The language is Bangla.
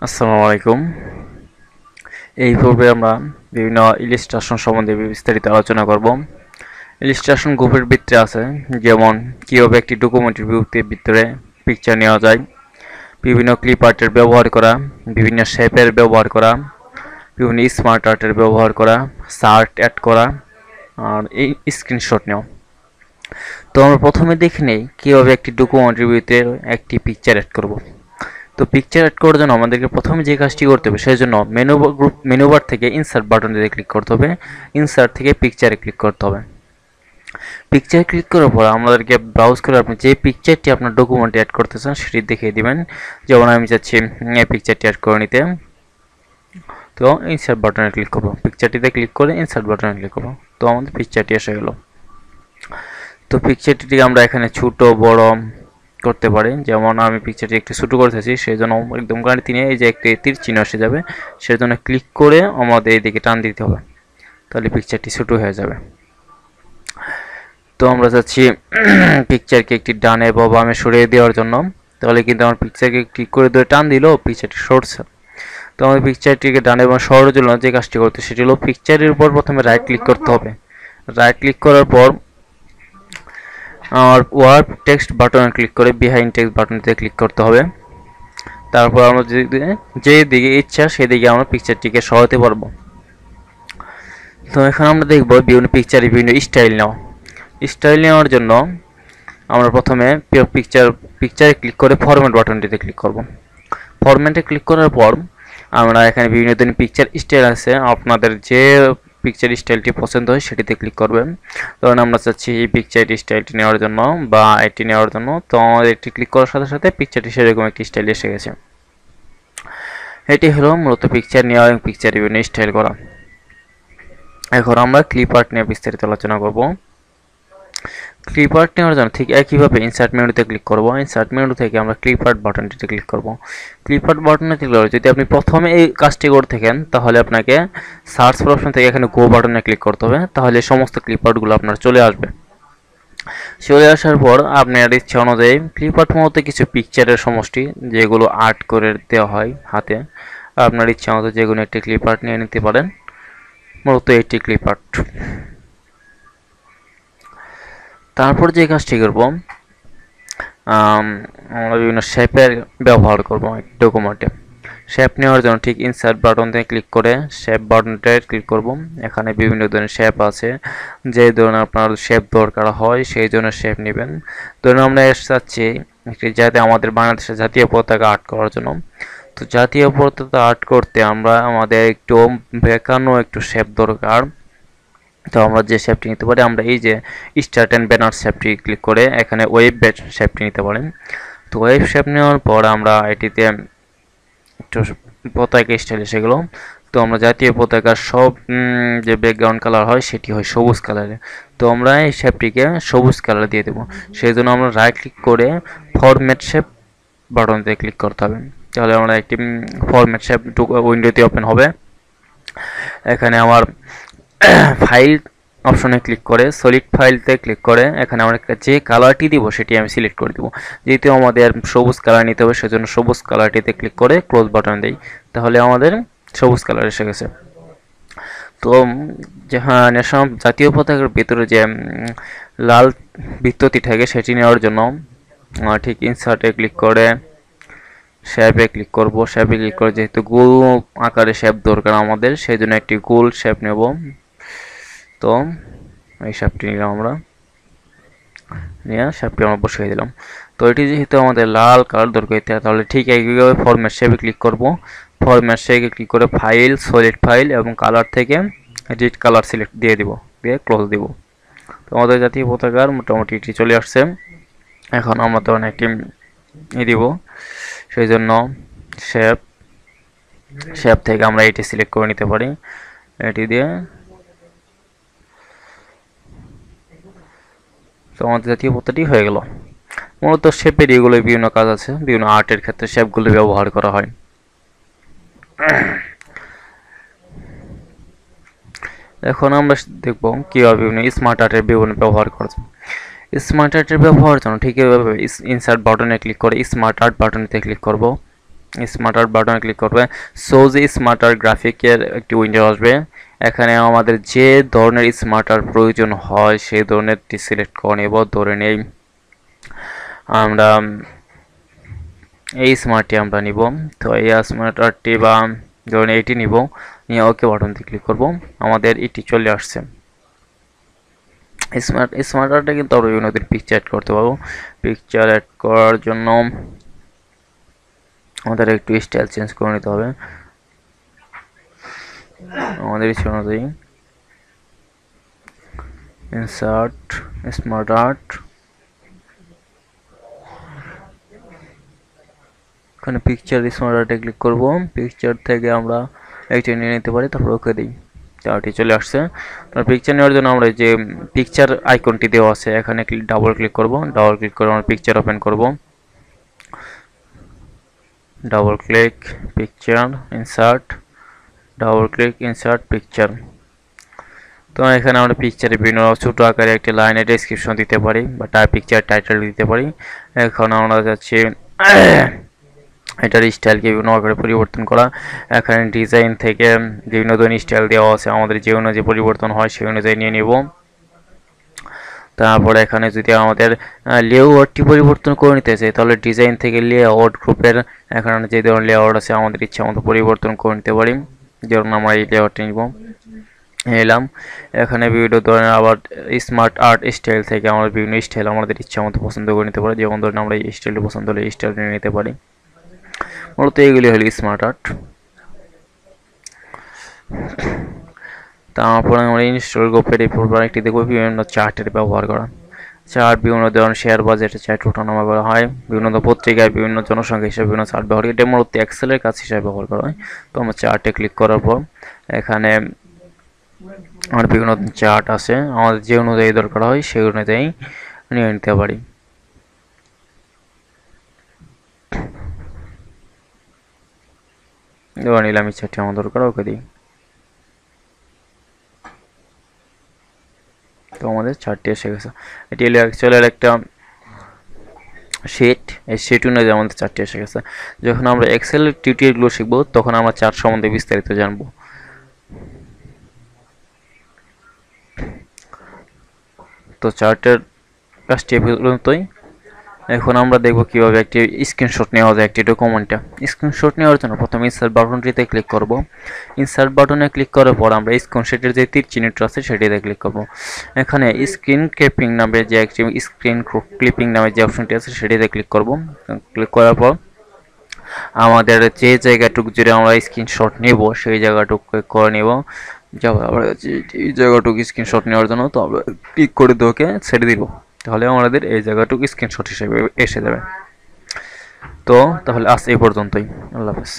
আসসালামু আলাইকুম। এই পর্বে আমরা বিভিন্ন ইলিস্ট্রেশন সম্বন্ধে বিস্তারিত আলোচনা করব। ইলিস্ট্রেশন গ্রুপের ভিতরে আছে যেমন কীভাবে একটি ডকুমেন্টের ভিতরে পিকচার নেওয়া যায়, বিভিন্ন ক্লিপ আর্টের ব্যবহার করা, বিভিন্ন শেপের ব্যবহার করা, বিভিন্ন স্মার্ট আর্টের ব্যবহার করা, চার্ট অ্যাড করা আর এই স্ক্রিনশট নেওয়া। তো আমরা প্রথমে দেখে নেই কীভাবে একটি ডকুমেন্টের ভিতরে একটি পিকচার অ্যাড করব। তো পিকচার অ্যাড করার জন্য আমাদেরকে প্রথমে যে কাজটি করতে হবে সেই জন্য মেনু বার থেকে ইনসার্ট বাটনটিতে ক্লিক করতে হবে। ইনসার্ট থেকে পিকচারে ক্লিক করতে হবে। পিকচার ক্লিক করার পর আমাদেরকে ব্রাউজ করে আপনি যে পিকচারটি আপনার ডকুমেন্টে অ্যাড করতে চান সেটি দেখিয়ে দিবেন। যেমন আমি চাচ্ছি এই পিকচারটি অ্যাড করে নিতে, তো ইনসার্ট বাটনে ক্লিক করব। পিকচারটিতে ক্লিক করে ইনসার্ট বাটনে ক্লিক করব। তো আমাদের পিকচারটি এসে গেল। তো পিকচারটি আমরা এখানে ছোট বড় করতে পারি। যেমন আমি পিকচারটি একটু ছোটো করতেছি, সেই জন্য একদম গাড়ি নিয়ে এই যে একটি তীর চিহ্ন এসে যাবে, সেই জন্য ক্লিক করে আমাদের এইদিকে টান দিতে হবে, তাহলে পিকচারটি ছোটো হয়ে যাবে। তো আমরা চাচ্ছি পিকচারকে একটি ডানে বা বামে সরিয়ে দেওয়ার জন্য, তাহলে কিন্তু আমার পিকচারকে ক্লিক করে ধরে টান দিলেও পিকচারটি সরছে। তো আমাদের পিকচারটিকে ডানে বা সরানোর জন্য যে কাজটি করতে সেটি হলো পিকচারের উপর প্রথমে রাইট ক্লিক করতে হবে। রাইট ক্লিক করার পর আর ওয়ার্ড টেক্সট বাটনে ক্লিক করে বিহাইন্ড টেক্সট বাটনটিতে ক্লিক করতে হবে। তারপর আমরা যে দিকে ইচ্ছা সেদিকে আমরা পিকচারটিকে সরাতে পারবো। তো এখন আমরা দেখব বিভিন্ন পিকচারে বিভিন্ন স্টাইল নেওয়া। স্টাইল নেওয়ার জন্য আমরা প্রথমে পিকচারে ক্লিক করে ফরম্যাট বাটনটিতে ক্লিক করব। ফরম্যাটে ক্লিক করার পর আমরা এখানে বিভিন্ন ধরনের পিকচার স্টাইল আছে, আপনাদের যে পিকচার স্টাইলটি পছন্দ হয় সেটিতে ক্লিক করবেন। ধরুন আমরা চাচ্ছি এই পিকচার স্টাইলটি নেওয়ার জন্য বা এটি নেওয়ার জন্য, তো আমাদের এটি ক্লিক করার সাথে সাথে পিকচারটি সেরকম একটি স্টাইল এসে গেছে। এটি হলো মূলত পিকচার নেওয়া এবং পিকচার বিভিন্ন স্টাইল করা। এখন আমরা ক্লিপ আর্ট নিয়ে বিস্তারিত আলোচনা করব। ক্লিপ আর্ট নেওয়ার জন্য ঠিক একইভাবে ইনসার্ট মেনুতে ক্লিক করব। ইনসার্ট মেনু থেকে আমরা ক্লিপ আর্ট বাটনটিতে ক্লিক করব। ক্লিপ আর্ট বাটনে ক্লিক করে যদি আপনি প্রথমে এই কাজটি করে থাকেন তাহলে আপনাকে সার্চ অপশন থেকে এখানে গো বাটনে ক্লিক করতে হবে, তাহলে সমস্ত ক্লিপ আর্টগুলো আপনার চলে আসবে। চলে আসার পর আপনার ইচ্ছা অনুযায়ী ক্লিপ আর্ট মূলত কিছু পিকচারের সমষ্টি, যেগুলো আর্ট করে দেওয়া হয় হাতে। আপনার ইচ্ছা মতো যে কোনো একটি ক্লিপ আর্ট নিয়ে নিতে পারেন। মূলত এটি ক্লিপ আর্ট। তারপর যে কাজটি করব, আমরা বিভিন্ন শেপের ব্যবহার করব ডকুমেন্টে। শেপ নেওয়ার জন্য ঠিক ইনসার্ট বাটন থেকে ক্লিক করে শেপ বাটনটায় ক্লিক করব। এখানে বিভিন্ন ধরনের শেপ আছে, যে ধরনের আপনার শেপ দরকার হয় সেই ধরনের শেপ নেবেন। ধরুন আমরা চাচ্ছি একটি যাতে আমাদের বাংলাদেশের জাতীয় পতাকা আর্ট করার জন্য, তো জাতীয় পতাকা আর্ট করতে আমাদের একটু বেঁকানো একটু শেপ দরকার। তো আমরা যে শেপটি নিতে পারি, আমরা এই যে স্টার্ট অ্যান্ড ব্যানার শেপটি ক্লিক করে এখানে ওয়েব শেপটি নিতে পারেন। তো ওয়েব শেপ নেওয়ার পর আমরা এটিতে একটু পতাকা স্টাইল সেগুলো, তো আমরা জাতীয় পতাকার সব যে ব্যাকগ্রাউন্ড কালার হয় সেটি হয় সবুজ কালারে, তো আমরা এই শেপটিকে সবুজ কালার দিয়ে দেবো। সেই জন্য আমরা রাইট ক্লিক করে ফরম্যাট শেপ বাটনতে ক্লিক করতে হবে, তাহলে আমরা একটি ফরম্যাট শেপ উইন্ডোতে ওপেন হবে। এখানে আমার ফাইল অপশনে ক্লিক করে সলিড ফাইলতে ক্লিক করে এখানে আমরা যে কালারটি দিব সেটি আমি সিলেক্ট করে দেবো। যেহেতু আমাদের সবুজ কালার নিতে হবে সেজন্য সবুজ কালারটিতে ক্লিক করে ক্লোজ বাটন দেই, তাহলে আমাদের সবুজ কালার এসে গেছে। তো যেখানে জাতীয় পতাকার ভিতরে যে লাল বৃত্তটি থাকে সেটি নেওয়ার জন্য ঠিক ইনসার্টে ক্লিক করে শেপে ক্লিক করব। শেপে ক্লিক করে যেহেতু গোল আকারে শেপ দরকার আমাদের, সেই জন্য একটি গোল শেপ নেব। তো এই শেপটি নিলাম, আমরা নিয়ে শেপটি আমরা বসিয়ে দিলাম। তো এটি যেহেতু আমাদের লাল কালার দরকার, তাহলে ঠিক এইভাবে ফরম্যাট শেপে ক্লিক করব। ফরম্যাট শেপে ক্লিক করে ফাইল সলিড ফাইল এবং কালার থেকে এডিট কালার সিলেক্ট দিয়ে দিব, দিয়ে ক্লোজ দিব। তো আমাদের জাতীয় পতাকার মোটামুটি এটি চলে আসছে। এখন আমরা তো একটি দিব, সেই জন্য শেপ থেকে আমরা এটি সিলেক্ট করে নিতে পারি। এটি দিয়ে তো আমাদের জাতীয় পতাকাটি হয়ে গেল। মূলত শেপের এগুলো বিভিন্ন কাজ আছে, বিভিন্ন আর্টের ক্ষেত্রে শেপগুলো ব্যবহার করা হয়। এখন আমরা দেখব কীভাবে বিভিন্ন স্মার্ট আর্টের বিভিন্ন ব্যবহার করা যায়। স্মার্ট আর্টের ব্যবহারের জন্য ঠিক এভাবে ইনসার্ট বাটনে ক্লিক করে স্মার্ট আর্ট বাটনটিতে ক্লিক করব। স্মার্ট আর্ট বাটনে ক্লিক করবে। সো যে স্মার্ট আর্ট গ্রাফিকের একটি উইন্ডো আসবে। এখানে আমাদের যে ধরনের স্মার্ট আর্ট প্রয়োজন হয় সেই ধরনেরটি সিলেক্ট করে নেব। ধরে নেই আমরা এই স্মার্টটি আমরা নিব। তো এই স্মার্ট আর্টটি বা ধরুন এইটি নিব, নিয়ে ওকে বাটনটি ক্লিক করব। আমাদের এটি চলে আসছে। স্মার্ট আর্টে কিন্তু আমরা বিভিন্ন পিকচার অ্যাড করতে পারবো। পিকচার অ্যাড করার জন্য আমাদের একটু স্টাইল চেঞ্জ করে নিতে হবে আমাদের ইচ্ছে অনুযায়ী। ইনসার্ট স্মার্ট আর্ট, এখানে পিকচার স্মার্ট আর্টে ক্লিক করব। পিকচার থেকে আমরা এইটা নিয়ে নিতে পারি, তারপর ওকে দিই। তারটি চলে আসছে। তার পিকচার নেওয়ার জন্য আমরা যে পিকচার আইকনটি দেওয়া আছে এখানে ডাবল ক্লিক করব। ডাবল ক্লিক করে আমরা পিকচার ওপেন করব। Double click picture insert, double click insert picture. তো এখানে আমরা পিকচারে বিভিন্ন ছোট আকারে একটি লাইনের ডেসক্রিপশন দিতে পারি বা পিকচার টাইটেল দিতে পারি। এখন আমরা যাচ্ছি এটার স্টাইলকে বিভিন্ন আকারে পরিবর্তন করা। এখানে ডিজাইন থেকে বিভিন্ন ধরনের স্টাইল দেওয়া আছে, আমাদের যে অনুযায়ী পরিবর্তন হয় সেই অনুযায়ী নিয়ে নিব। তারপরে এখানে যদি আমাদের লেআউটটি পরিবর্তন করে নিতে চাই তাহলে ডিজাইন থেকে লেআউট গ্রুপের এখানে যে ধরনের লেআউট আছে আমাদের ইচ্ছা মতো পরিবর্তন করে নিতে পারি। যেমন আমরা এই লেআউটটি নিব, এলাম। এখানে বিভিন্ন ধরনের আবার স্মার্ট আর্ট স্টাইল থেকে আমরা বিভিন্ন স্টাইল আমাদের ইচ্ছা মতো পছন্দ করে নিতে পারি। যেমন ধরুন আমরা এই স্টাইলটি পছন্দ হলে এই স্টাইল নিয়ে নিতে পারি। মূলত এগুলি হলো স্মার্ট আর্ট। তারপরে আমরা ইনস্টল গ্রুপের এই প্রোডাক্টটি দেখব বিভিন্ন চার্টের ব্যবহার করা। চার্ট বিভিন্ন ধরনের শেয়ার বাজেটের চার্ট ওঠানামা করা হয়, বিভিন্ন পত্রিকায় বিভিন্ন জনসংখ্যা হিসেবে বিভিন্ন চার্ট ব্যবহার করি। এটা মূলত এক্সেলের কাজ হিসেবে ব্যবহার করা হয়। তো আমরা চার্টে ক্লিক করার পর এখানে আমার বিভিন্ন চার্ট আছে, আমাদের যে অনুযায়ী দরকার হয় সেই অনুযায়ী নিয়ে নিতে পারি। এবার নিলাম এই চার্টটি আমার দরকার, ওকে দিই। তো আমাদের চার্টটি এসে গেছে। এটি হলো এক্সেলের একটা শিট, এই শিট অনুযায়ী আমাদের চার্টটি এসে গেছে। যখন আমরা এক্সেলের টিউটোরিয়ালগুলো শিখবো তখন আমরা চার্ট সম্বন্ধে বিস্তারিত জানবো। তো চার্টের কাজটি পর্যন্তই। এখন আমরা দেখব কিভাবে একটি স্ক্রিনশট নেওয়া যায় একটি ডকুমেন্টে। স্ক্রিনশট নেওয়ার জন্য প্রথমে ইনসার্ট বাটনটিতে ক্লিক করব। ইনসার্ট বাটনে ক্লিক করার পর আমরা স্ক্রিনশটের যে তীর চিহ্নটা আছে সেটিতে ক্লিক করব। এখানে স্ক্রিন ক্লিপিং নামে যে একটি স্ক্রিন ক্লিপিং নামে যে অপশনটি আছে সেটিতে ক্লিক করব। ক্লিক করার পর আমাদের যে জায়গাটুকু জুড়ে আমরা স্ক্রিনশট নেব সেই জায়গাটুকু করে নেব। আমরা এই জায়গাটুকু স্ক্রিনশট নেওয়ার জন্য তো আমরা ক্লিক করে ওকে ছেড়ে দিব, তাহলে আমাদের এই জায়গাটুকু স্ক্রিনশট হিসেবে এসে যাবে। তো তাহলে আজ এই পর্যন্তই। আল্লাহ হাফেজ।